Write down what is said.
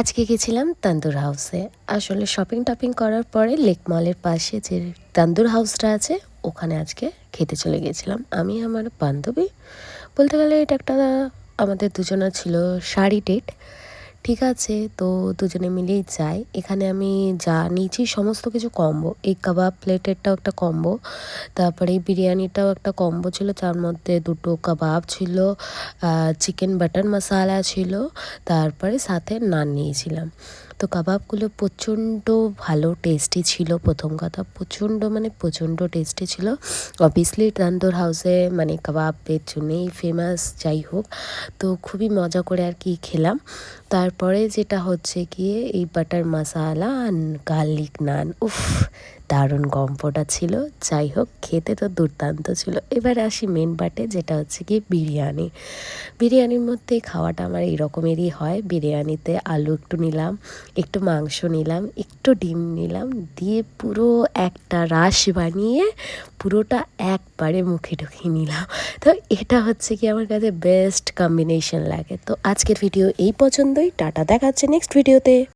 আজকে গেছিলাম তান্দুর হাউসে। আসলে শপিং করার পরে লেক মলের পাশে যে তান্দুর হাউসটা আছে ওখানে আজকে খেতে চলে গেছিলাম আমি আমার বান্ধবী। বলতে গেলে এটা একটা আমাদের দুজনের ছিল শাড়ি ডেট। ঠিক আছে, তো দুজনে মিলেই যাই। এখানে আমি যা নিয়েছি সমস্ত কিছু কম্বো। এই কাবাব প্লেটেরটাও একটা কম্বো, তারপরে এই বিরিয়ানিটাও একটা কম্বো ছিল, যার মধ্যে দুটো কাবাব ছিল, চিকেন বাটার মশালা ছিল, তারপরে সাথে নান নিয়েছিলাম। তো কাবাবগুলো প্রচণ্ড ভালো টেস্টি ছিল। প্রথম কথা প্রচণ্ড টেস্টি ছিল। অবভিয়াসলি তান্দুর হাউসে কাবাবের জন্যেই ফেমাস, যাই হোক। তো খুবই মজা করে আর কি খেলাম। তারপরে যেটা হচ্ছে গিয়ে এই বাটার মশালা আর গার্লিক নান, উফ দারুণ কম্বোটা ছিল। যাই হোক, খেতে তো দুর্দান্ত ছিল। এবার আসি মেন পার্টে, যেটা হচ্ছে কি বিরিয়ানির মধ্যে খাওয়াটা আমার এই রকমেরই হয়। বিরিয়ানিতে আলু একটু নিলাম, একটু মাংস নিলাম, একটু ডিম নিলাম, দিয়ে পুরো একটা রাশ বানিয়ে পুরোটা একবারে মুখে ঢুকিয়ে নিলাম। তো এটা হচ্ছে কি আমার কাছে বেস্ট কম্বিনেশন লাগে। তো আজকের ভিডিও এই পছন্দই। টাটা, দেখাচ্ছে নেক্সট ভিডিওতে।